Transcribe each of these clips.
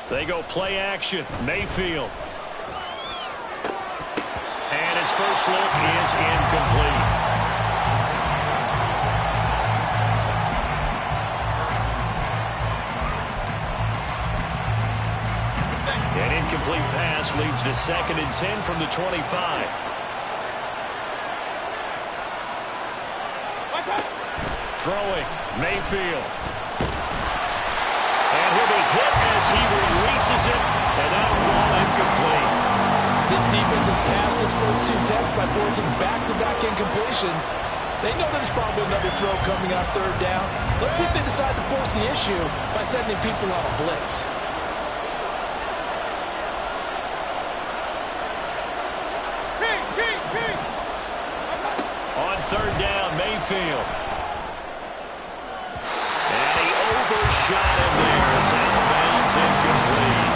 They go play action. Mayfield. And his first look is incomplete. An incomplete pass leads to 2nd and 10 from the 25. Throwing, Mayfield. And he'll be hit as he releases it, and that'll fall incomplete. This defense has passed its first 2 tests by forcing back-to-back incompletions. They know there's probably another throw coming on 3rd down. Let's see if they decide to force the issue by sending people on a blitz. On 3rd down, Mayfield. And he overshot him there. It's out of bounds, incomplete.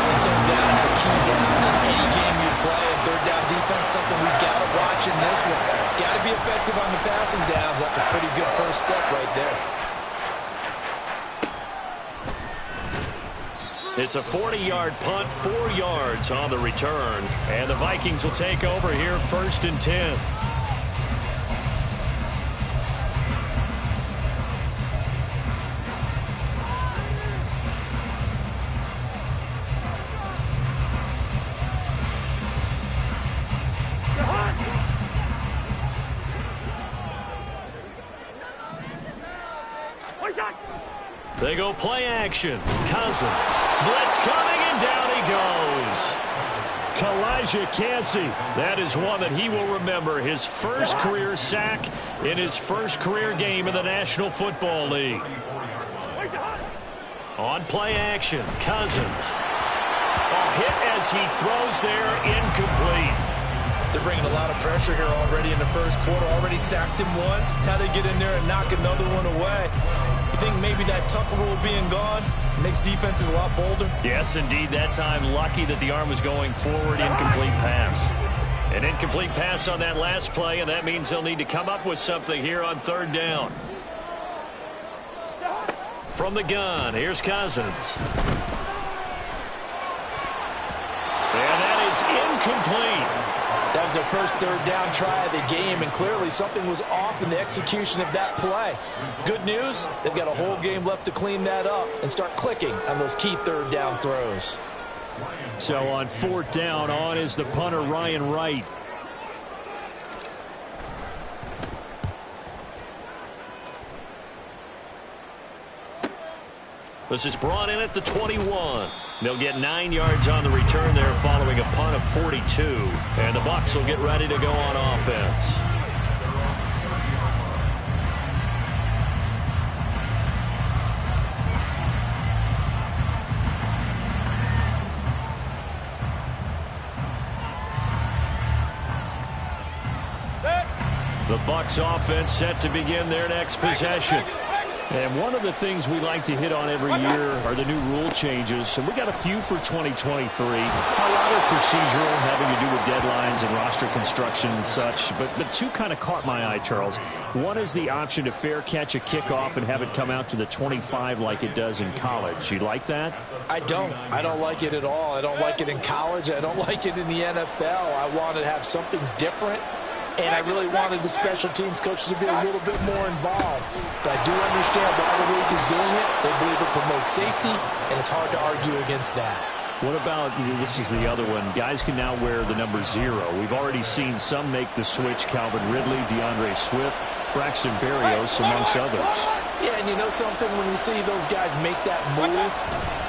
And 3rd down is a key down in any game you play. And 3rd down defense, something we got to watch in this one. Got to be effective on the passing downs. That's a pretty good first step right there. It's a 40-yard punt, 4 yards on the return. And the Vikings will take over here 1st and 10. They go play action. Cousins. Blitz coming, and down he goes. Kalijah Kancey. That is one that he will remember. His first career sack in his first career game in the National Football League. On play action. Cousins. A hit as he throws there, incomplete. They're bringing a lot of pressure here already in the first quarter. Already sacked him once. How to get in there and knock another one away. You think maybe that Tucker rule being gone makes defenses a lot bolder? Yes, indeed. That time, lucky that the arm was going forward. Incomplete pass. An incomplete pass on that last play, and that means they'll need to come up with something here on 3rd down. From the gun, here's Cousins. And that is incomplete. That was their first 3rd down try of the game, and clearly something was off in the execution of that play. Good news, they've got a whole game left to clean that up and start clicking on those key 3rd down throws. So on 4th down, on is the punter, Ryan Wright. This is brought in at the 21. They'll get 9 yards on the return there following a punt of 42. And the Bucks will get ready to go on offense. The Bucks offense set to begin their next possession. And one of the things we like to hit on every year are the new rule changes. And we got a few for 2023. A lot are procedural, having to do with deadlines and roster construction and such. But 2 kind of caught my eye, Charles. One is the option to fair catch a kickoff and have it come out to the 25 like it does in college. You like that? I don't like it at all. I don't like it in college. I don't like it in the NFL. I want to have something different. And I really wanted the special teams coaches to be a little bit more involved. But I do understand why the league is doing it. They believe it promotes safety, and it's hard to argue against that. What about, this is the other one, guys can now wear the number 0. We've already seen some make the switch, Calvin Ridley, DeAndre Swift, Braxton Berrios, amongst others. Yeah, and you know something? When you see those guys make that move,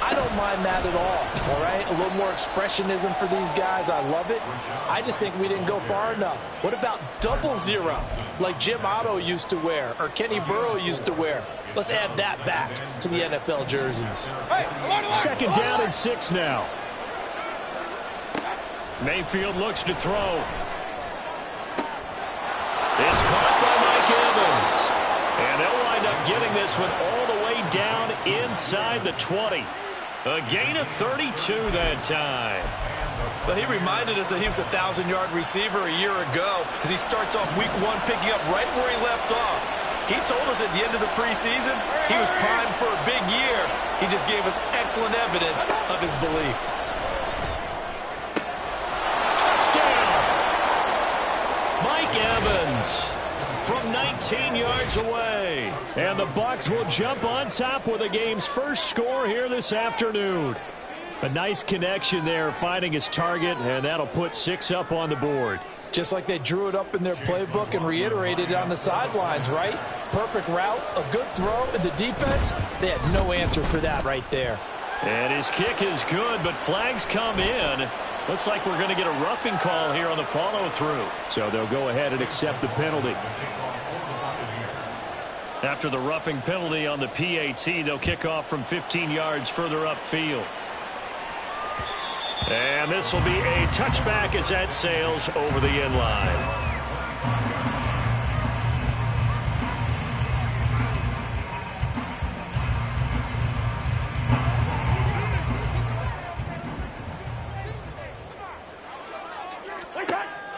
I don't mind that at all right? A little more expressionism for these guys. I love it. I just think we didn't go far enough. What about 00, like Jim Otto used to wear or Kenny Burrow used to wear? Let's add that back to the NFL jerseys. 2nd down and 6 now. Mayfield looks to throw. It's caught by Mike Evans. And they'll wind up getting this one all the way down inside the 20. A gain of 32 that time. Well, he reminded us that he was a 1,000-yard receiver a year ago as he starts off week 1 picking up right where he left off. He told us at the end of the preseason he was primed for a big year. He just gave us excellent evidence of his belief. Touchdown! Mike Evans from 19 yards away. And the Bucks will jump on top with the game's first score here this afternoon. A nice connection there, finding his target, and that'll put 6 up on the board. Just like they drew it up in their playbook and reiterated it on the sidelines, right? Perfect route, a good throw, and the defense, they had no answer for that right there. And his kick is good, but flags come in. Looks like we're going to get a roughing call here on the follow-through. So they'll go ahead and accept the penalty. After the roughing penalty on the PAT, they'll kick off from 15 yards further upfield. And this will be a touchback as that sails over the end line.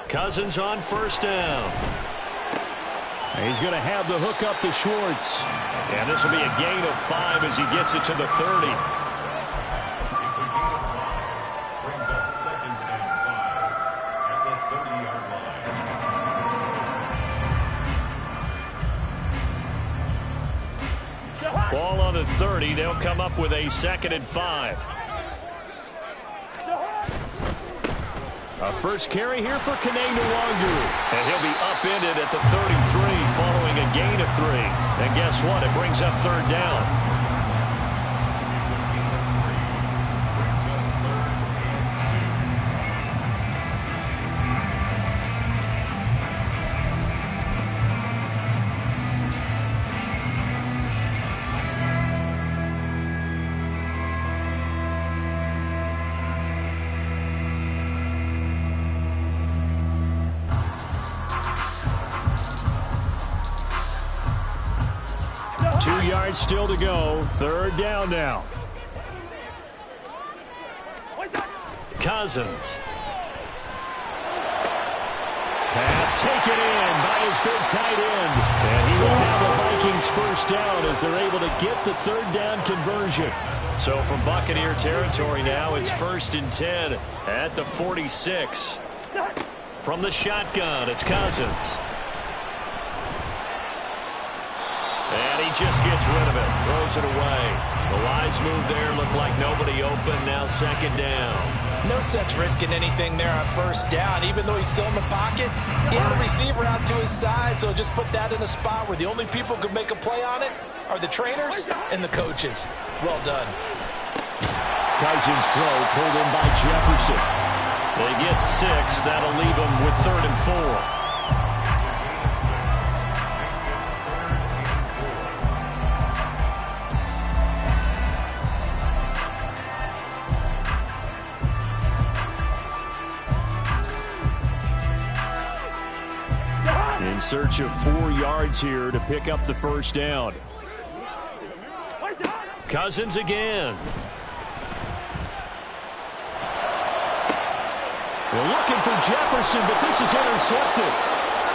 Cousins on first down. He's going to have the hook up to Schwartz. And this will be a gain of 5 as he gets it to the 30. Brings up 2nd and 5 at the 30-yard line. Ball on the 30. They'll come up with a 2nd and 5. A first carry here for Kene Nwangwu. And he'll be upended at the 33 following a gain of 3. And guess what? It brings up 3rd down. Still to go. 3rd down now. Cousins. Pass taken in by his big tight end. And he will have the Vikings first down as they're able to get the 3rd down conversion. So from Buccaneer territory now, it's 1st and 10 at the 46. From the shotgun, it's Cousins. And he just gets rid of it, throws it away. The lines move there, look like nobody open, now 2nd down. No sense risking anything there on first down, even though he's still in the pocket. He had a receiver out to his side, so just put that in a spot where the only people who can make a play on it are the trainers and the coaches. Well done. Cousins throw pulled in by Jefferson. They get 6, that'll leave them with 3rd and 4. In search of 4 yards here to pick up the first down. Cousins again. We're looking for Jefferson, but this is intercepted.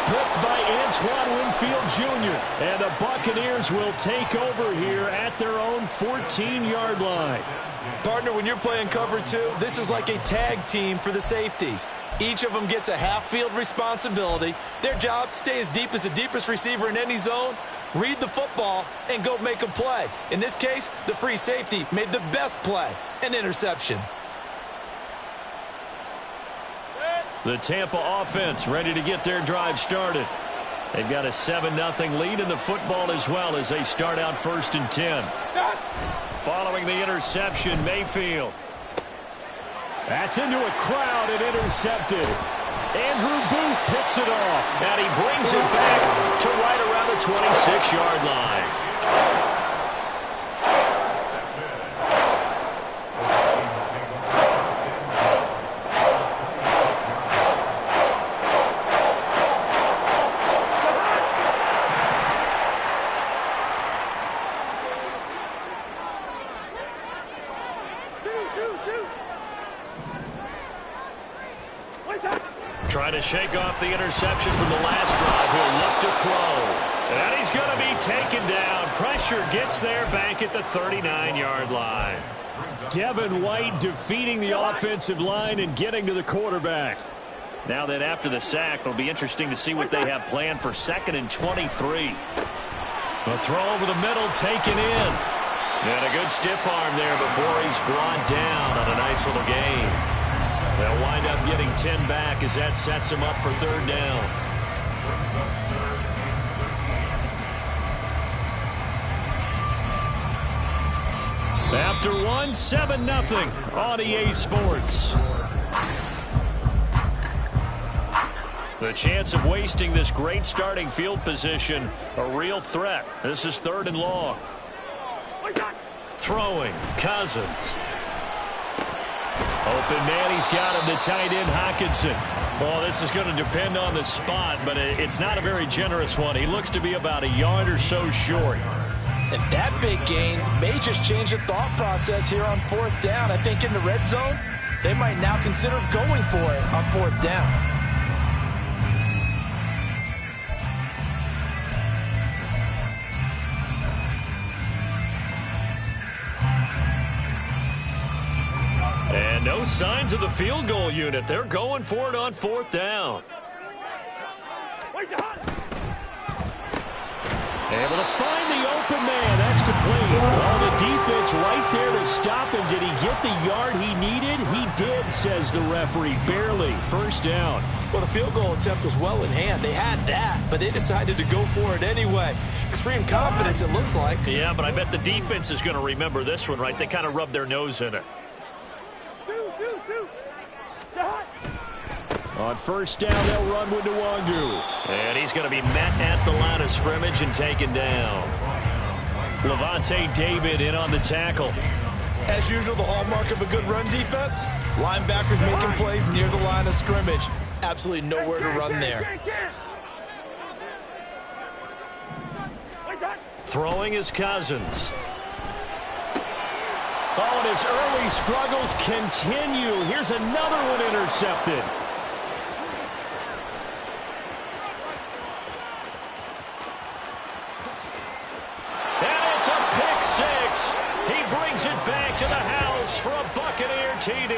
Picked by Antoine Winfield Jr. And the Buccaneers will take over here at their own 14-yard line. Partner, when you're playing cover 2, this is like a tag team for the safeties. Each of them gets a half-field responsibility. Their job, stay as deep as the deepest receiver in any zone, read the football, and go make a play. In this case, the free safety made the best play, an interception. The Tampa offense ready to get their drive started. They've got a 7-0 lead in the football as well as they start out 1st and 10. Following the interception, Mayfield. That's into a crowd and intercepted. Andrew Booth picks it off, and he brings it back to right around the 26-yard line. Trying to shake off the interception from the last drive. He'll look to throw. And he's going to be taken down. Pressure gets there back at the 39-yard line. Devin White defeating the offensive line and getting to the quarterback. Now that after the sack, it'll be interesting to see what they have planned for 2nd and 23. A throw over the middle taken in. And a good stiff arm there before he's brought down on a nice little gain. They'll wind up getting 10 back as that sets him up for 3rd down. After 7-0 on EA Sports. The chance of wasting this great starting field position, a real threat. This is 3rd and long. Throwing, Cousins. Open man, he's got him, the tight end, Hockenson. Well, this is going to depend on the spot, but it's not a very generous one. He looks to be about a yard or so short. And that big gain may just change the thought process here on 4th down. I think in the red zone, they might now consider going for it on 4th down. And no signs of the field goal unit. They're going for it on 4th down. Able to find the open man. That's complete. Oh, the defense right there to stop him. Did he get the yard he needed? He did, says the referee. Barely. 1st down. Well, the field goal attempt was well in hand. They had that, but they decided to go for it anyway. Extreme confidence, it looks like. Yeah, but I bet the defense is going to remember this one, right? They kind of rubbed their nose in it. On 1st down, they'll run with Nwangu. And he's going to be met at the line of scrimmage and taken down. Levante David in on the tackle. As usual, the hallmark of a good run defense, linebackers making plays near the line of scrimmage. Absolutely nowhere to run there. Throwing is Cousins. Oh, and his early struggles continue. Here's another one intercepted. He brings it back to the house for a Buccaneer TD.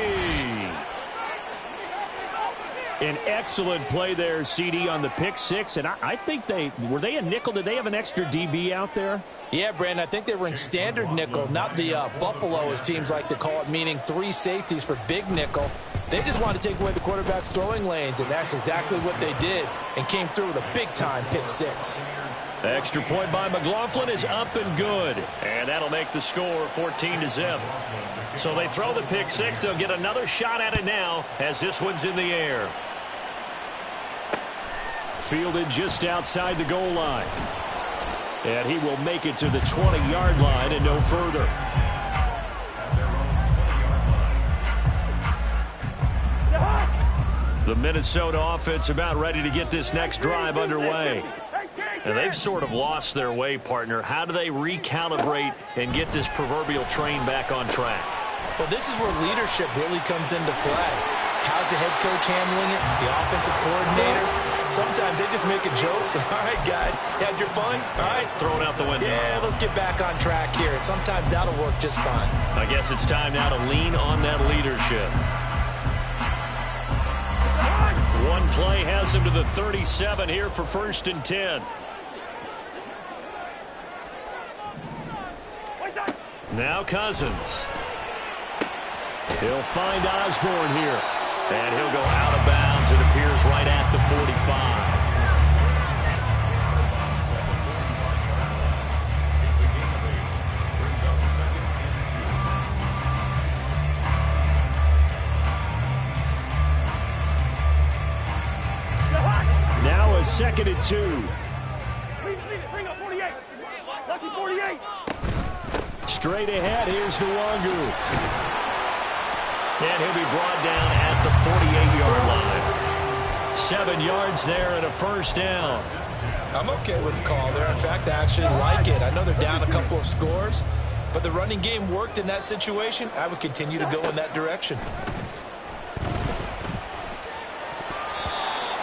An excellent play there, CD, on the pick 6. And I think were they a nickel? Did they have an extra DB out there? Yeah, Brandon, I think they were in standard nickel, not the Buffalo, as teams like to call it, meaning 3 safeties for big nickel. They just wanted to take away the quarterback's throwing lanes, and that's exactly what they did, and came through with a big-time pick 6. Extra point by McLaughlin is up and good. And that'll make the score 14-0. So they throw the pick 6. They'll get another shot at it now as this one's in the air. Fielded just outside the goal line. And he will make it to the 20-yard line and no further. The Minnesota offense about ready to get this next drive underway. And they've sort of lost their way, partner. How do they recalibrate and get this proverbial train back on track? Well, this is where leadership really comes into play. How's the head coach handling it? The offensive coordinator? Sometimes they just make a joke. All right, guys, had your fun? All right. Throw it out the window. Yeah, let's get back on track here. And sometimes that'll work just fine. I guess it's time now to lean on that leadership. One play has him to the 37 here for 1st and 10. Now Cousins. He'll find Osborne here. And he'll go out of bounds. It appears right at the 45. Now a 2nd and 2. Straight ahead, here's Nwangu. And he'll be brought down at the 48-yard line. 7 yards there and a 1st down. I'm okay with the call there. In fact, I actually like it. I know they're down a couple of scores, but the running game worked in that situation. I would continue to go in that direction.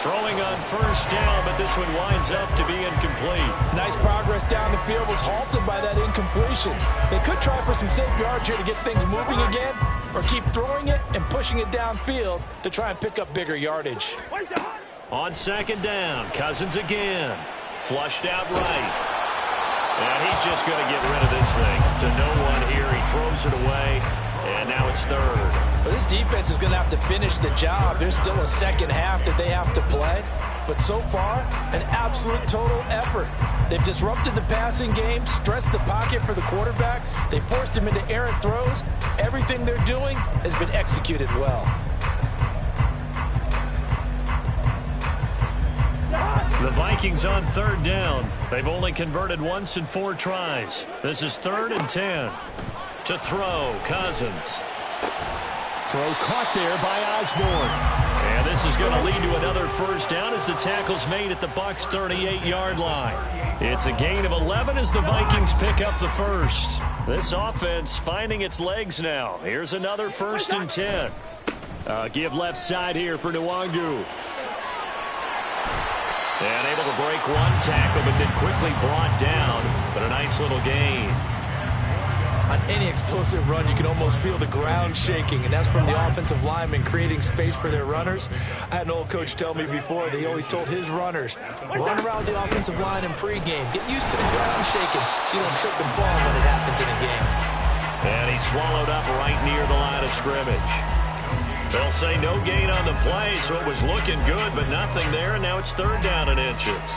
Throw throwing on first down, but this one winds up to be incomplete. Nice progress down the field was halted by that incompletion. They could try for some safe yards here to get things moving again, or keep throwing it and pushing it downfield to try and pick up bigger yardage. On second down, Cousins again. Flushed out right. And he's just going to get rid of this thing to no one here. He throws it away, and now it's third. Well, this defense is going to have to finish the job. There's still a second half that they have to play. But so far, an absolute total effort. They've disrupted the passing game, stressed the pocket for the quarterback. They forced him into errant throws. Everything they're doing has been executed well. The Vikings on third down. They've only converted once in 4 tries. This is 3rd and 10. To throw, Cousins. Throw caught there by Osborne. And this is going to lead to another first down as the tackle's made at the Bucks' 38-yard line. It's a gain of 11 as the Vikings pick up the first. This offense finding its legs now. Here's another 1st and 10. Give left side here for Nwangu. And able to break one tackle, but then quickly brought down. But a nice little gain. On any explosive run, you can almost feel the ground shaking, and that's from the offensive linemen creating space for their runners. I had an old coach tell me before, he always told his runners, run around the offensive line in pregame. Get used to the ground shaking so you don't trip and fall when it happens in a game. And he swallowed up right near the line of scrimmage. They'll say no gain on the play, so it was looking good, but nothing there, and now it's 3rd down and inches.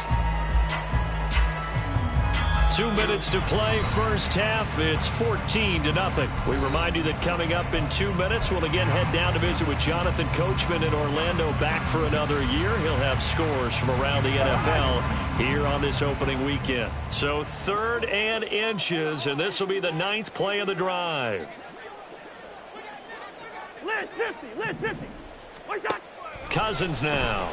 2 minutes to play, first half. It's 14-0. We remind you that coming up in 2 minutes, we'll again head down to visit with Jonathan Coachman in Orlando, back for another year. He'll have scores from around the NFL here on this opening weekend. So 3rd and inches, and this will be the 9th play of the drive. Cousins now.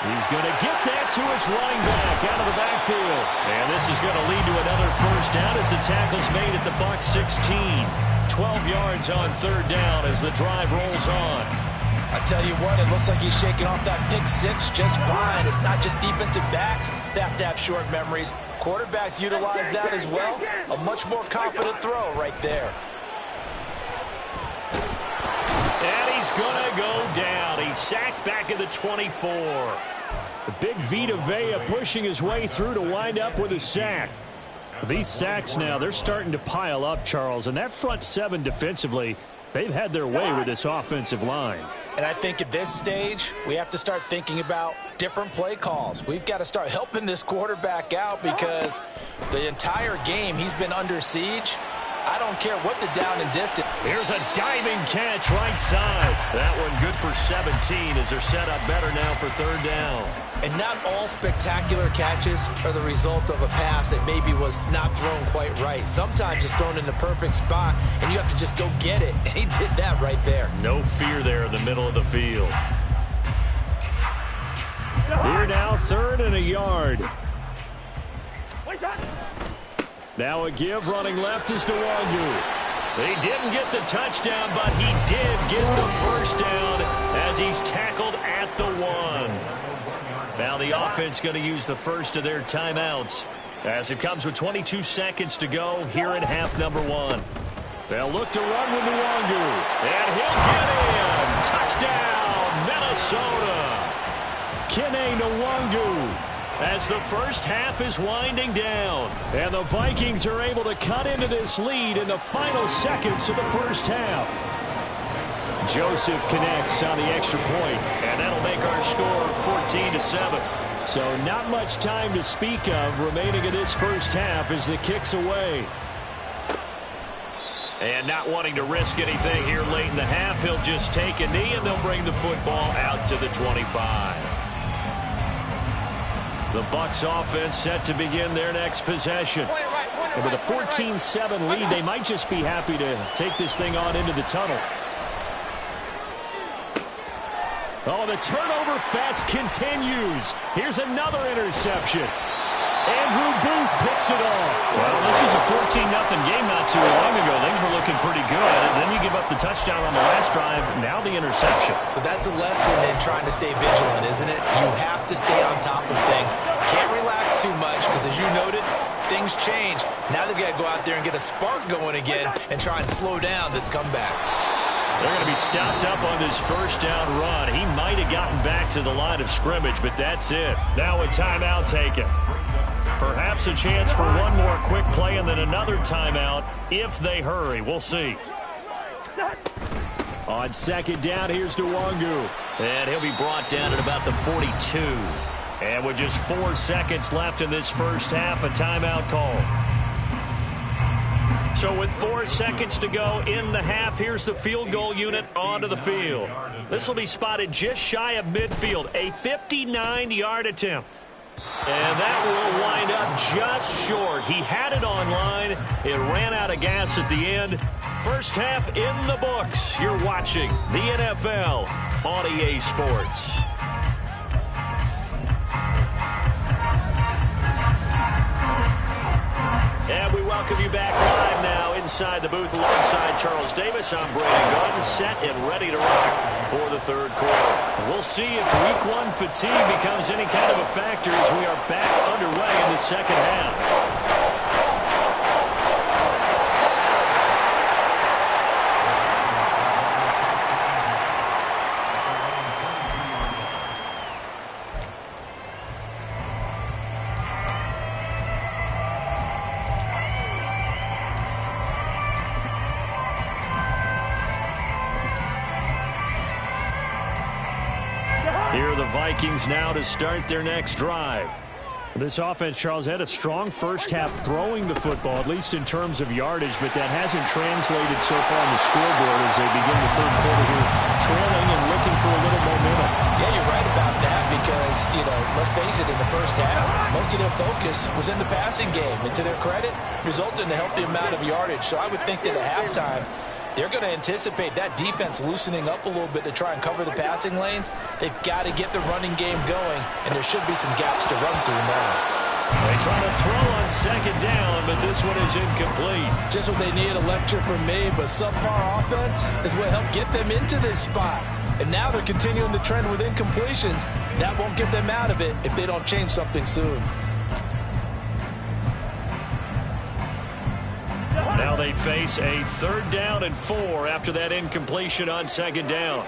He's going to get that to his running back out of the backfield. And this is going to lead to another first down as the tackle's made at the Bucks 16. 12 yards on 3rd down as the drive rolls on. I tell you what, it looks like he's shaking off that pick 6 just fine. It's not just defensive backs that have to have short memories. Quarterbacks utilize that as well. A much more confident throw right there. And he's going to go down. He's sacked back at the 24. The big Vita Vea pushing his way through to wind up with a sack. These sacks now, they're starting to pile up, Charles. And that front 7 defensively, they've had their way with this offensive line. And I think at this stage, we have to start thinking about different play calls. We've got to start helping this quarterback out because the entire game he's been under siege. I don't care what the down and distance. Here's a diving catch right side. That one good for 17 as they're set up better now for 3rd down. And not all spectacular catches are the result of a pass that maybe was not thrown quite right. Sometimes it's thrown in the perfect spot, and you have to just go get it. And he did that right there. No fear there in the middle of the field. Here now, 3rd and a yard. Now a give, running left is Nwangu. He didn't get the touchdown, but he did get the first down as he's tackled at the 1. Now the offense going to use the first of their timeouts as it comes with 22 seconds to go here in half number 1. They'll look to run with Nwangu, and he'll get in. Touchdown, Minnesota. Kene Nwangu. As the first half is winding down. And the Vikings are able to cut into this lead in the final seconds of the first half. Joseph connects on the extra point, and that'll make our score 14-7. So not much time to speak of remaining in this first half as the kick's away. And not wanting to risk anything here late in the half, he'll just take a knee, and they'll bring the football out to the 25. The Bucks offense set to begin their next possession. And with a 14-7 lead, they might just be happy to take this thing on into the tunnel. Oh, the turnover fest continues. Here's another interception. Andrew Booth picks it off. Well, this was a 14-0 game not too long ago. Things were looking looking pretty good. And then you give up the touchdown on the last drive. Now the interception. So that's a lesson in trying to stay vigilant, isn't it? You have to stay on top of things. Can't relax too much because, as you noted, things change. Now they've got to go out there and get a spark going again and try and slow down this comeback. They're going to be stopped up on this first down run. He might have gotten back to the line of scrimmage, but that's it. Now a timeout taken. Perhaps a chance for one more quick play and then another timeout if they hurry. We'll see. On second down, here's Nwangu. And he'll be brought down at about the 42. And with just 4 seconds left in this first half, a timeout call. So with 4 seconds to go in the half, here's the field goal unit onto the field. This will be spotted just shy of midfield, a 59-yard attempt. And that will wind up just short. He had it online. It ran out of gas at the end. First half in the books. You're watching the NFL on EA Sports. And we welcome you back live now inside the booth alongside Charles Davis. I'm Brandon Gunn, set and ready to rock for the third quarter. We'll see if week 1 fatigue becomes any kind of a factor as we are back underway in the second half. Here are the Vikings now to start their next drive. This offense, Charles, had a strong first half throwing the football, at least in terms of yardage, but that hasn't translated so far on the scoreboard as they begin the third quarter here, trailing and looking for a little momentum. Yeah, you're right about that because, let's face it, in the first half, most of their focus was in the passing game. And to their credit, resulted in a healthy amount of yardage. So I would think that at halftime, they're going to anticipate that defense loosening up a little bit to try and cover the passing lanes. They've got to get the running game going, and there should be some gaps to run through now. They try to throw on second down, but this one is incomplete. Just what they need, a lecture from me, but subpar offense is what helped get them into this spot. And now they're continuing the trend with incompletions. That won't get them out of it if they don't change something soon. Now they face a 3rd down and 4 after that incompletion on second down.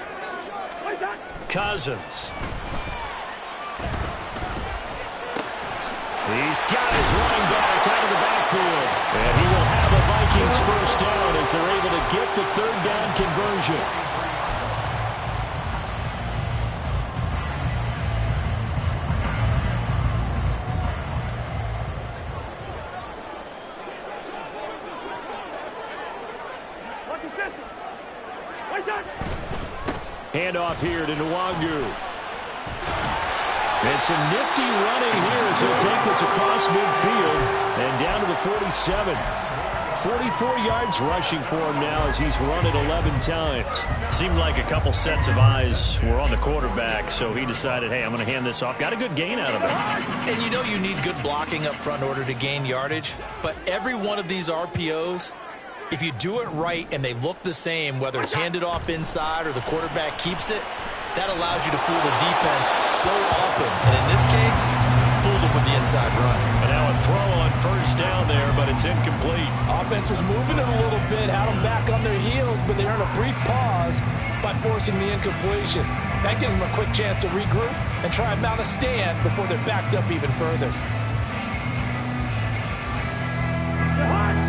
Cousins. He's got his running back out of the backfield. And he will have a Vikings first down as they're able to get the 3rd down conversion. Handoff here to Nwangu. And some nifty running here as he'll take this across midfield and down to the 47. 44 yards rushing for him now as he's run it 11 times. Seemed like a couple sets of eyes were on the quarterback, so he decided, hey, I'm going to hand this off. Got a good gain out of it. And you need good blocking up front in order to gain yardage, but every one of these RPOs, if you do it right and they look the same, whether it's handed off inside or the quarterback keeps it, that allows you to fool the defense so often. And in this case, fooled them with the inside run. And now a throw on first down there, but it's incomplete. Offense was moving it a little bit, had them back on their heels, but they earned a brief pause by forcing the incompletion. That gives them a quick chance to regroup and try and mount a stand before they're backed up even further.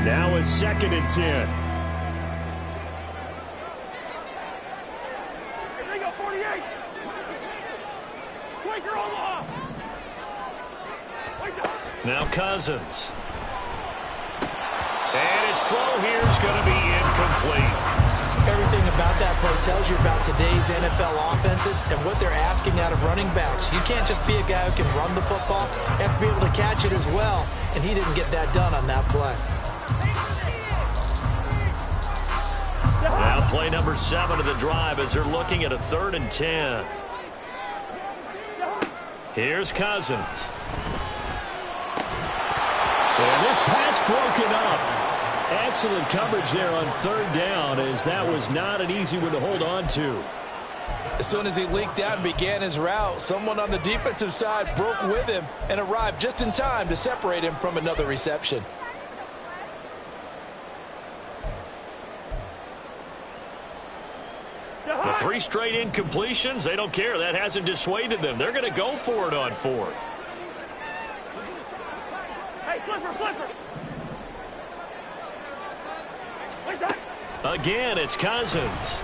Now a 2nd and 10. Now Cousins. And his throw here is going to be incomplete. Everything about that play tells you about today's NFL offenses and what they're asking out of running backs. You can't just be a guy who can run the football. You have to be able to catch it as well, and he didn't get that done on that play. Now play number 7 of the drive as they're looking at a 3rd and 10. Here's Cousins. And this pass broken up. Excellent coverage there on third down, as that was not an easy one to hold on to. As soon as he leaked out and began his route, someone on the defensive side broke with him and arrived just in time to separate him from another reception. The 3 straight incompletions, they don't care. That hasn't dissuaded them. They're going to go for it on 4th. Hey, flipper. Again, it's Cousins.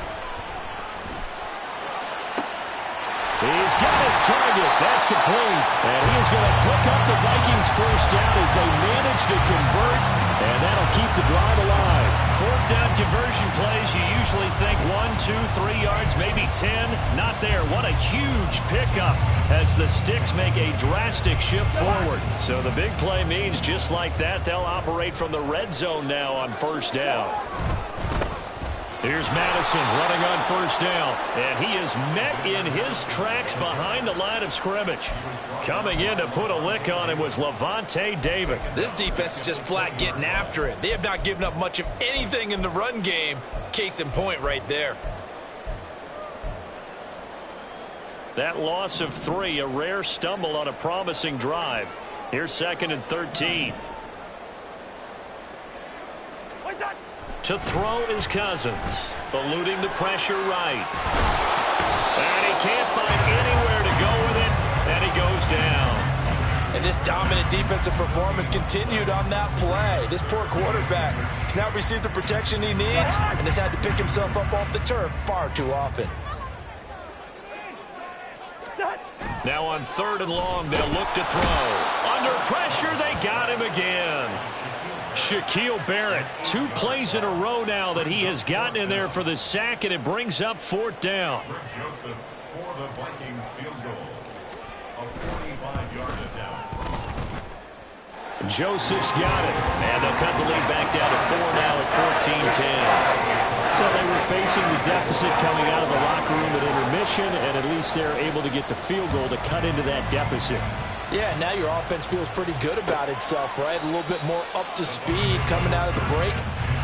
He's got his target. That's complete. And he is going to pick up the Vikings first down as they manage to convert, and that'll keep the drive alive. 4th down conversion plays, you usually think 1, 2, 3 yards, maybe 10. Not there. What a huge pickup as the Sticks make a drastic shift forward. So the big play means just like that, they'll operate from the red zone now on first down. Here's Madison running on first down, and he is met in his tracks behind the line of scrimmage. Coming in to put a lick on him was Levante David. This defense is just flat getting after it. They have not given up much of anything in the run game. Case in point right there. That loss of 3, a rare stumble on a promising drive. Here's 2nd and 13. To throw is Cousins, eluding the pressure right. And he can't find anywhere to go with it, and he goes down. And this dominant defensive performance continued on that play. This poor quarterback has now received the protection he needs and has had to pick himself up off the turf far too often. Now on 3rd and long, they'll look to throw. Under pressure, they got him again. Shaquille Barrett, 2 plays in a row now that he has gotten in there for the sack, and it brings up 4th down. Joseph for the Vikings field goal. A 45-yard attempt. Joseph's got it, and they'll cut the lead back down to 4 now at 14-10. So they were facing the deficit coming out of the locker room at intermission, and at least they're able to get the field goal to cut into that deficit. Yeah, now your offense feels pretty good about itself, right? A little bit more up to speed coming out of the break.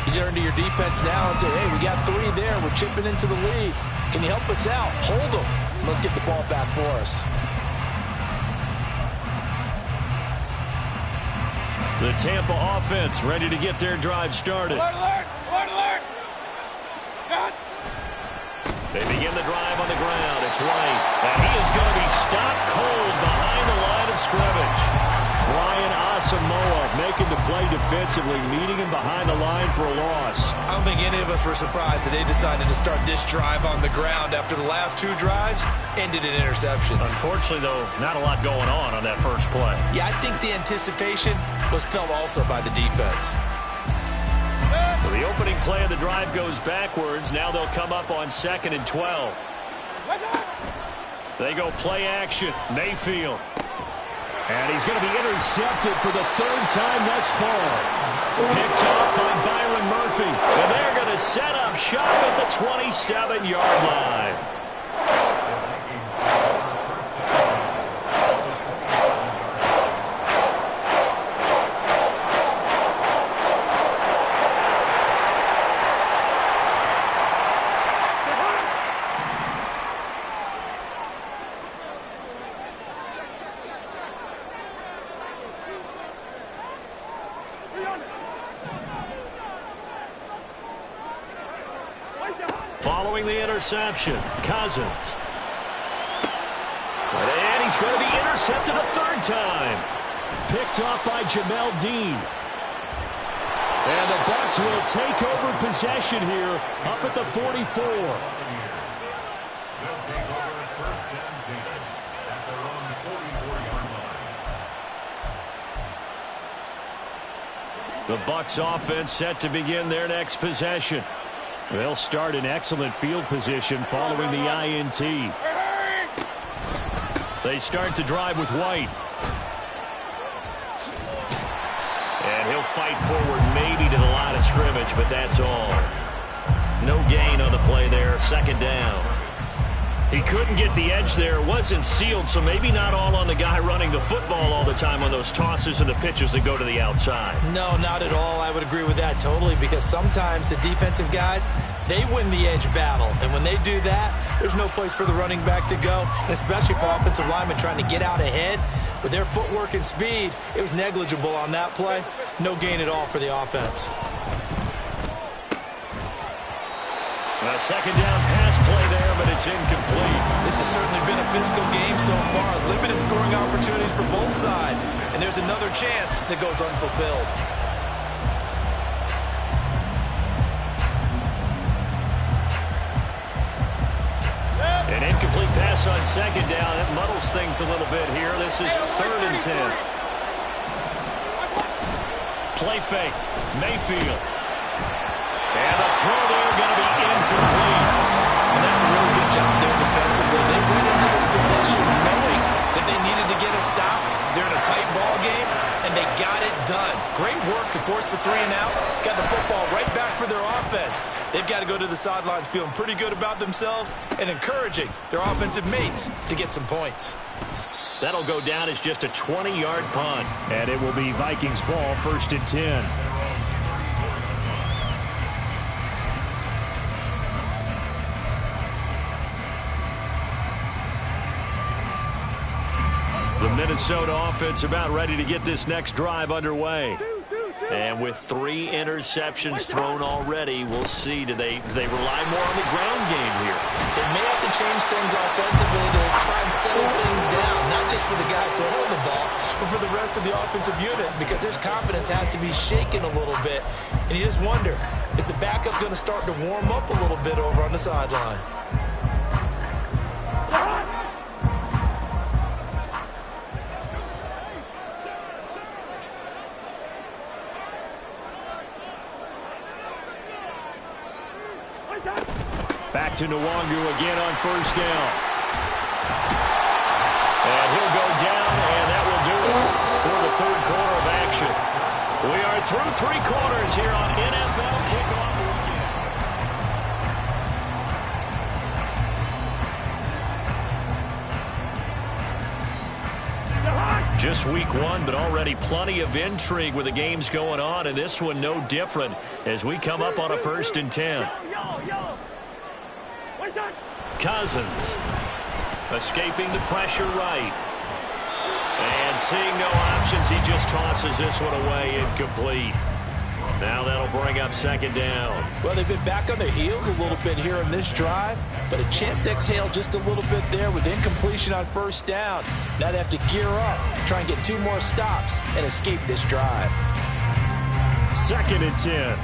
You turn to your defense now and say, hey, we got 3 there. We're chipping into the lead. Can you help us out? Hold them. Let's get the ball back for us. The Tampa offense ready to get their drive started. Alert! They begin the drive on the ground. It's White, and he is going to be stopped cold behind the line of scrimmage. Brian Asamoah making the play defensively, meeting him behind the line for a loss. I don't think any of us were surprised that they decided to start this drive on the ground after the last 2 drives ended in interceptions. Unfortunately, though, not a lot going on that first play. Yeah, I think the anticipation was felt also by the defense. So the opening play of the drive goes backwards. Now they'll come up on 2nd and 12. They go play action. Mayfield. And he's going to be intercepted for the 3rd time thus far. Picked off by Byron Murphy. And they're going to set up shop at the 27-yard line. Following the interception, Cousins. And he's going to be intercepted a 3rd time. Picked off by Jamel Dean. And the Bucks will take over possession here up at the 44. They'll take over 1st and 10 at their own 44-yard line. The Bucks offense set to begin their next possession. They'll start in excellent field position following the INT. They start the drive with White. And he'll fight forward maybe to the line of scrimmage, but that's all. No gain on the play there, 2nd down. He couldn't get the edge there. It wasn't sealed, so maybe not all on the guy running the football all the time on those tosses and the pitches that go to the outside. No, not at all. I would agree with that totally, because sometimes the defensive guys, they win the edge battle. And when they do that, there's no place for the running back to go, and especially for offensive linemen trying to get out ahead. With their footwork and speed, it was negligible on that play. No gain at all for the offense. A second down pass play there, but it's incomplete. This has certainly been a physical game so far. Limited scoring opportunities for both sides. And there's another chance that goes unfulfilled. An incomplete pass on second down. It muddles things a little bit here. This is 3rd and 10. Play fake. Mayfield. And the throw there going to be incomplete. And that's a really good job there defensively. They went into this possession knowing that they needed to get a stop. They're in a tight ball game, and they got it done. Great work to force the 3 and out. Got the football right back for their offense. They've got to go to the sidelines feeling pretty good about themselves and encouraging their offensive mates to get some points. That'll go down as just a 20-yard punt. And it will be Vikings ball, 1st and 10. The Minnesota offense about ready to get this next drive underway. And with 3 interceptions thrown already, we'll see. Do they rely more on the ground game here? They may have to change things offensively to try and settle things down, not just for the guy throwing the ball, but for the rest of the offensive unit, because their confidence has to be shaken a little bit. And you just wonder, is the backup going to start to warm up a little bit over on the sideline? Back to Nwangu again on 1st down. And he'll go down, and that will do it for the 3rd quarter of action. We are through 3 quarters here on NFL Kickoff Weekend. Just week 1, but already plenty of intrigue with the games going on, and this one no different as we come up on a 1st and 10. Cousins escaping the pressure right. And seeing no options, he just tosses this one away, incomplete. Now that'll bring up 2nd down. Well, they've been back on their heels a little bit here in this drive, but a chance to exhale just a little bit there with incompletion on 1st down. Now they have to gear up, try and get 2 more stops and escape this drive. 2nd and 10.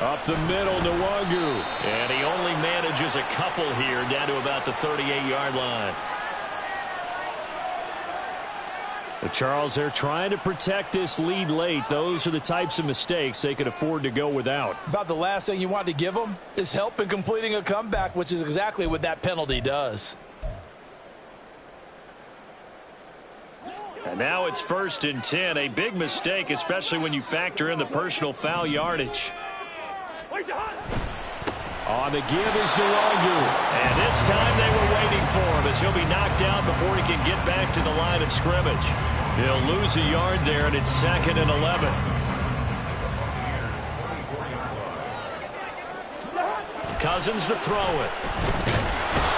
Up the middle, Nwangu. And he only manages a couple here, down to about the 38-yard line. But Charles, they're trying to protect this lead late. Those are the types of mistakes they could afford to go without. About the last thing you want to give them is help in completing a comeback, which is exactly what that penalty does. And now it's 1st and 10. A big mistake, especially when you factor in the personal foul yardage. On the give is Nwangu. And this time they were waiting for him as he'll be knocked down before he can get back to the line of scrimmage. He'll lose a yard there, and it's 2nd and 11. Cousins to throw it.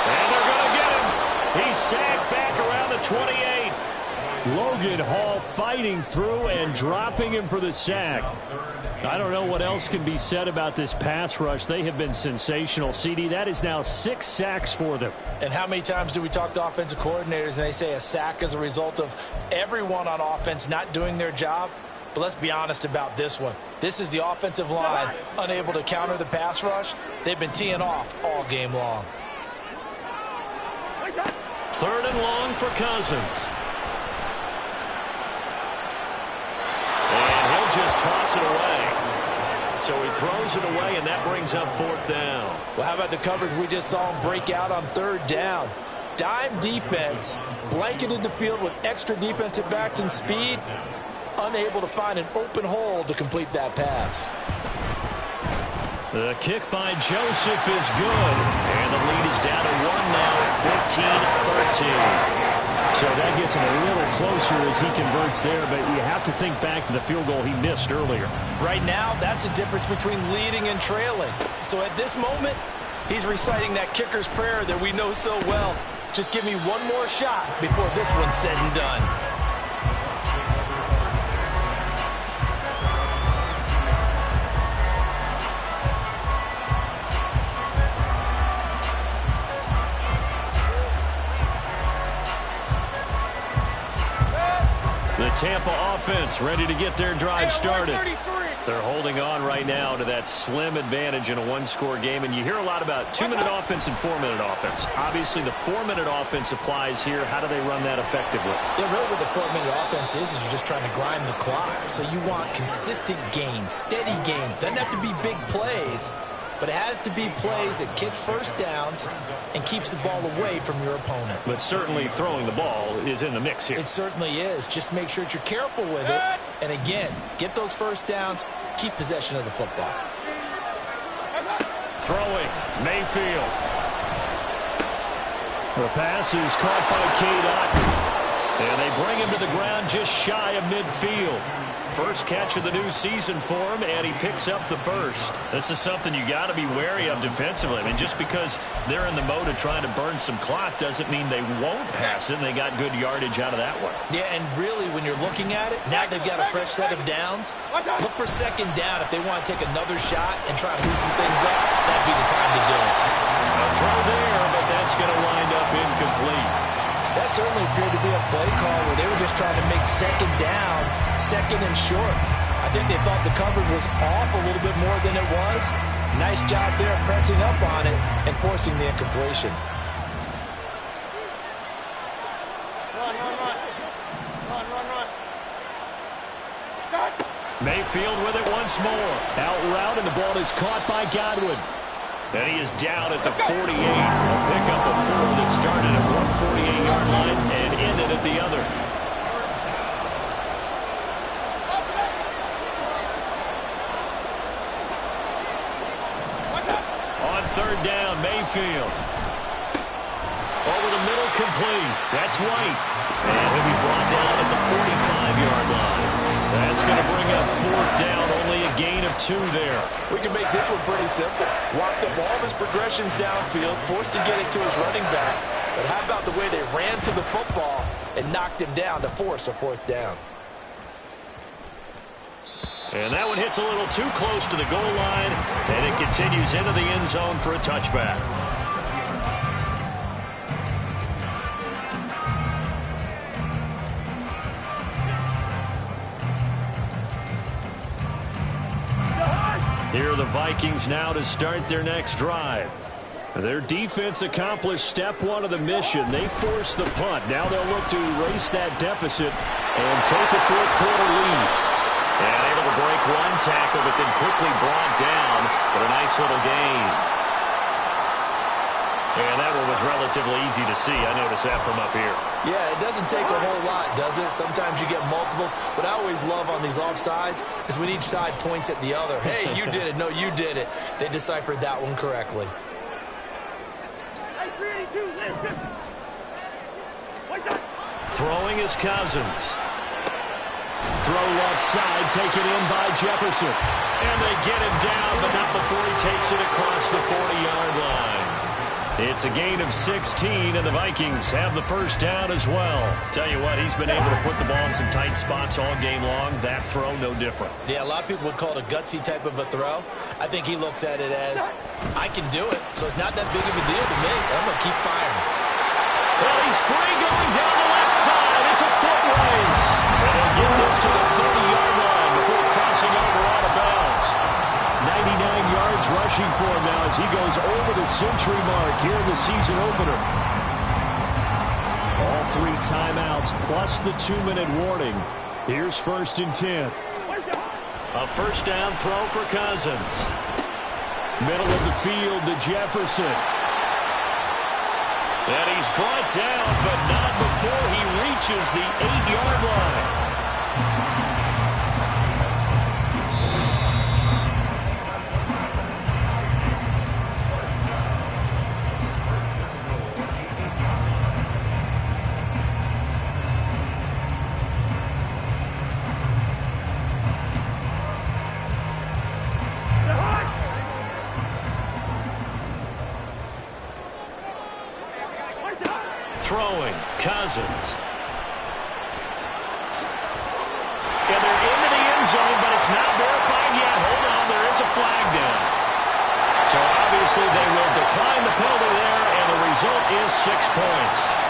And they're going to get him. He's sacked back around the 28. Logan Hall fighting through and dropping him for the sack. I don't know what else can be said about this pass rush. They have been sensational. CD, that is now 6 sacks for them. And how many times do we talk to offensive coordinators and they say a sack is a result of everyone on offense not doing their job? But let's be honest about this one. This is the offensive line unable to counter the pass rush. They've been teeing off all game long. 3rd and long for Cousins. And he'll just toss it away. So he throws it away, and that brings up 4th down. Well, how about the coverage we just saw him break out on 3rd down? Dime defense, blanketed the field with extra defensive backs and speed. unable to find an open hole to complete that pass. The kick by Joseph is good. And the lead is down to 1 now at 15-13. So that gets him a little closer as he converts there, but you have to think back to the field goal he missed earlier. Right now, that's the difference between leading and trailing. So at this moment, he's reciting that kicker's prayer that we know so well. Just give me one more shot before this one's said and done. The Tampa offense ready to get their drive started. They're holding on right now to that slim advantage in a one-score game, and you hear a lot about 2-minute offense and 4-minute offense. Obviously, the 4-minute offense applies here. How do they run that effectively? Yeah, really what the 4-minute offense is you're just trying to grind the clock. So you want consistent gains, steady gains. Doesn't have to be big plays, but it has to be plays that gets first downs and keeps the ball away from your opponent. But certainly throwing the ball is in the mix here. It certainly is. Just make sure that you're careful with it. And again, get those first downs, keep possession of the football. Throwing, Mayfield. The pass is caught by Cade Otton. And they bring him to the ground just shy of midfield. First catch of the new season for him, and he picks up the first. This is something you got to be wary of defensively. I mean, just because they're in the mode of trying to burn some clock doesn't mean they won't pass it, and they got good yardage out of that one. Yeah, and really, when you're looking at it, now they've got a fresh set of downs. Look for second down if they want to take another shot and try to loosen things up. That'd be the time to do it. A throw there, but that's going to wind up incomplete. That certainly appeared to be a play call where they were just trying to make second down, second and short. I think they thought the coverage was off a little bit more than it was. Nice job there pressing up on it and forcing the incompletion. Run. Start. Mayfield with it once more. Out route, and the ball is caught by Godwin. And he is down at the 48. A pickup of 4 that started at one 48-yard line and ended at the other. On third down, Mayfield. Over the middle, complete. That's White. And he'll be brought down at the 45-yard line. That's going to bring up fourth down, only a gain of 2 there. We can make this one pretty simple. Walk the ball of his progressions downfield, forced to get it to his running back. But how about the way they ran to the football and knocked him down to force a fourth down? And that one hits a little too close to the goal line, and it continues into the end zone for a touchback. Here are the Vikings now to start their next drive. Their defense accomplished step 1 of the mission. They forced the punt. Now they'll look to erase that deficit and take a fourth-quarter lead. And able to break one tackle, but then quickly brought down with a nice little gain. And that one was relatively easy to see. I noticed that from up here. Yeah, it doesn't take a whole lot, does it? Sometimes you get multiples. What I always love on these offsides is when each side points at the other. Hey, you did it. No, you did it. They deciphered that one correctly. Throwing is Cousins. Throw left side, taken in by Jefferson. And they get him down, but not before he takes it across the 40-yard line. It's a gain of 16, and the Vikings have the first down as well. Tell you what, he's been able to put the ball in some tight spots all game long. That throw, no different. Yeah, a lot of people would call it a gutsy type of a throw. I think he looks at it as, I can do it, so it's not that big of a deal to me. I'm going to keep firing. Well, he's free going down the left side. It's a foot race. And they'll get this to the 30-yard line before crossing over out of bounds. 99 yards rushing for him now as he goes over the century mark here in the season opener. All 3 timeouts plus the 2-minute warning. Here's 1st and 10. A first down throw for Cousins. Middle of the field to Jefferson. And he's brought down, but not before he reaches the 8-yard line. throwing. Cousins. And they're into the end zone, but it's not verified yet. Hold on, there is a flag down. So obviously they will decline the penalty there, and the result is 6 points.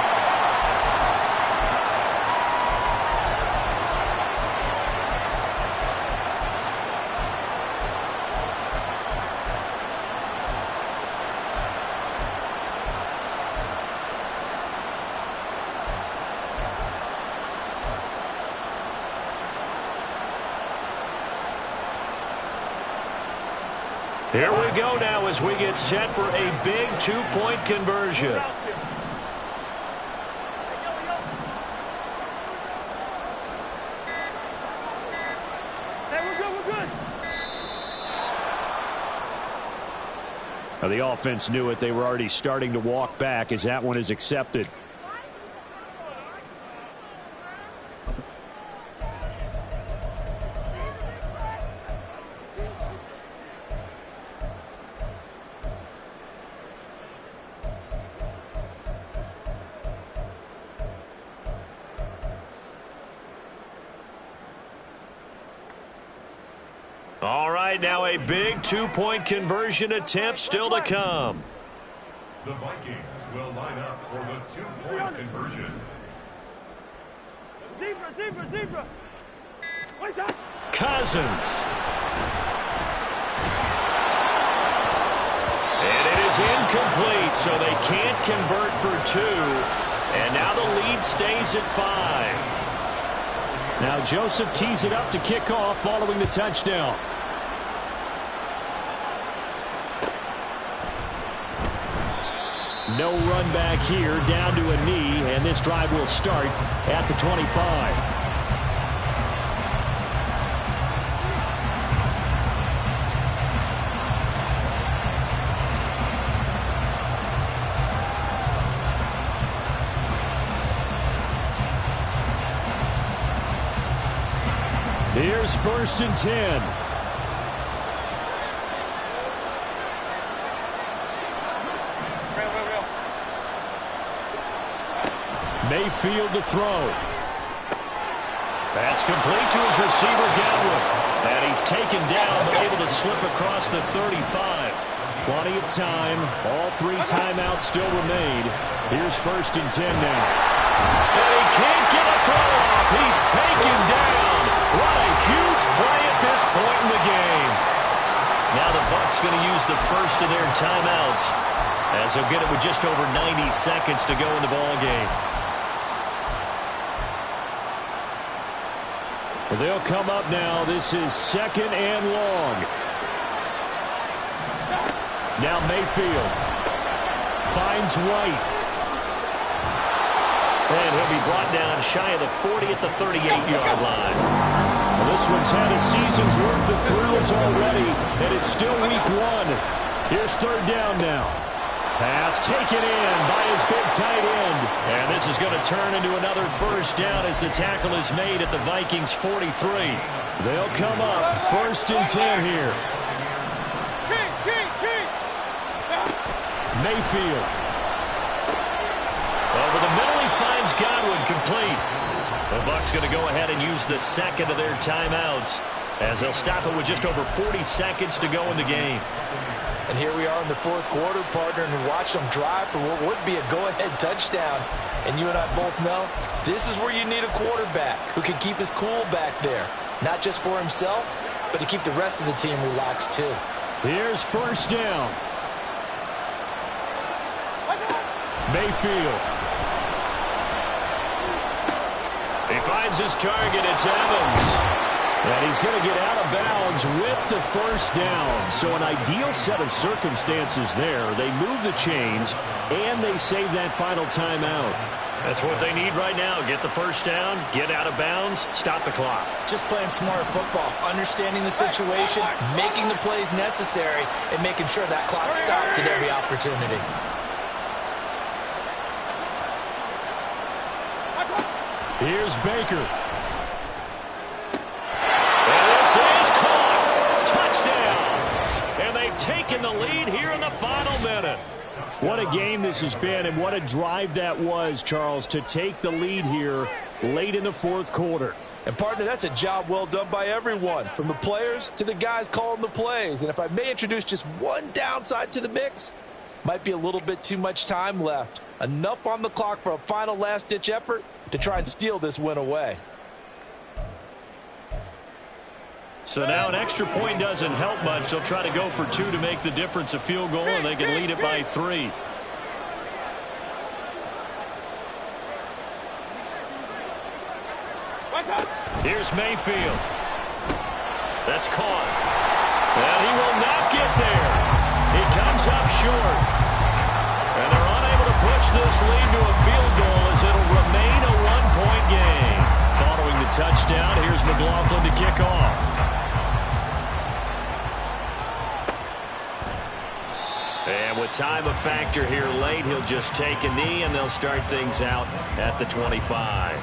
Here we go now as we get set for a big 2-point conversion. Now the offense knew it. They were already starting to walk back as that one is accepted. All right, now a big 2-point conversion attempt still to come. The Vikings will line up for the 2-point conversion. Zebra. Cousins. And it is incomplete, so they can't convert for 2. And now the lead stays at 5. Now Joseph tees it up to kick off following the touchdown. No run back here, down to a knee, and this drive will start at the 25. Here's 1st and 10. Mayfield to throw. That's complete to his receiver, Godwin. And he's taken down, but able to slip across the 35. Plenty of time. All 3 timeouts still remain. Here's 1st and 10 now. And he can't get a throw off. He's taken down. What a huge play at this point in the game. Now the Bucks going to use the first of their timeouts, as they'll get it with just over 90 seconds to go in the ballgame. They'll come up now. This is 2nd and long. Now Mayfield finds White. And he'll be brought down shy of the 40 at the 38-yard line. Well, this one's had a season's worth of thrills already, and it's still week 1. Here's 3rd down now. Pass taken in by his big tight end. And this is going to turn into another 1st down as the tackle is made at the Vikings 43. They'll come up 1st and 10 here. Mayfield. Over the middle, he finds Godwin, complete. The Bucks going to go ahead and use the 2nd of their timeouts, as they'll stop it with just over 40 seconds to go in the game. And here we are in the 4th quarter, partner, and watch them drive for what would be a go-ahead touchdown. And you and I both know this is where you need a quarterback who can keep his cool back there. Not just for himself, but to keep the rest of the team relaxed too. Here's 1st down. Mayfield. He finds his target. It's Evans. And he's going to get out of bounds with the 1st down. So an ideal set of circumstances there. They move the chains, and they save that final timeout. That's what they need right now. Get the 1st down, get out of bounds, stop the clock. Just playing smart football, understanding the situation, making the plays necessary, and making sure that clock stops at every opportunity. Here's Baker. And this is caught. Touchdown. And they've taken the lead here in the final minute. What a game this has been, and what a drive that was, Charles, to take the lead here late in the fourth quarter. And, partner, that's a job well done by everyone, from the players to the guys calling the plays. And if I may introduce just one downside to the mix, might be a little bit too much time left. Enough on the clock for a final last-ditch effort to try and steal this win away. So now an extra point doesn't help much. They'll try to go for 2 to make the difference a field goal, and they can lead it by 3. Here's Mayfield. That's caught. And he will not get there. He comes up short. And they're unable to push this lead to a field goal as it'll remain a 1-point game. Following the touchdown, here's McLaughlin to kick off. And with time a factor here late, he'll just take a knee, and they'll start things out at the 25.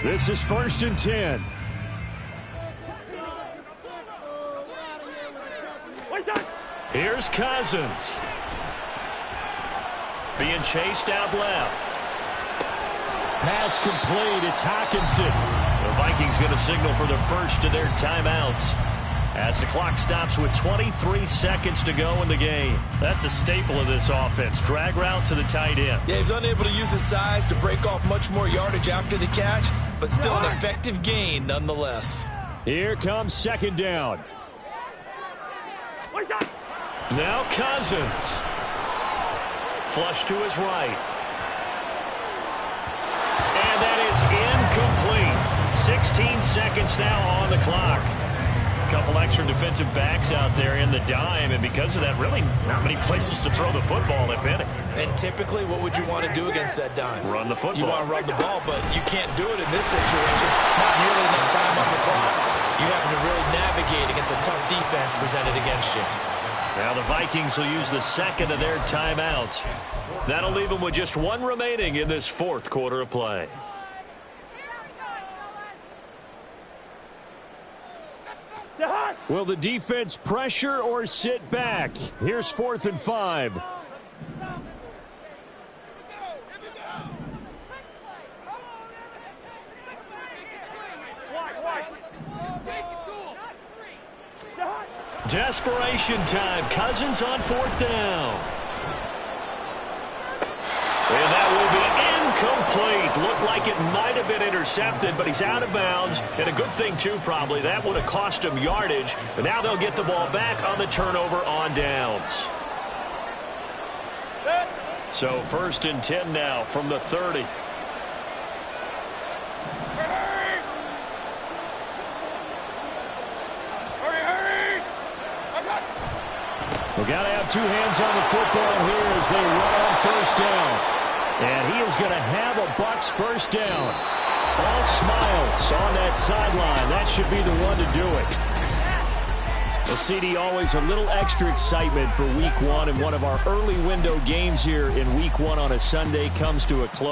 This is 1st and 10. Here's Cousins. Being chased out left. Pass complete. It's Hockenson. The Vikings going to signal for the first of their timeouts as the clock stops with 23 seconds to go in the game. That's a staple of this offense. Drag route to the tight end. Yeah, he's unable to use his size to break off much more yardage after the catch, but still an effective gain nonetheless. Here comes 2nd down. Now Cousins. Flush to his right. And that is incomplete. 16 seconds now on the clock. A couple extra defensive backs out there in the dime, and because of that, really not many places to throw the football, if any. And typically, what would you want to do against that dime? Run the football. You want to run the ball, but you can't do it in this situation. Not nearly enough time on the clock. You having to really navigate against a tough defense presented against you. Now the Vikings will use the second of their timeouts. That'll leave them with just 1 remaining in this fourth quarter of play. Will the defense pressure or sit back? Here's 4th and 5. Desperation time. Cousins on 4th down. And that will be incomplete. Looked like it might have been intercepted, but he's out of bounds. And a good thing, too, probably. That would have cost him yardage. But now they'll get the ball back on the turnover on downs. So 1st and 10 now from the 30. We've got to have 2 hands on the football here as they run on 1st down. And he is going to have a Bucks 1st down. All smiles on that sideline. That should be the one to do it. Well, CD, always a little extra excitement for Week 1, and one of our early window games here in Week 1 on a Sunday comes to a close.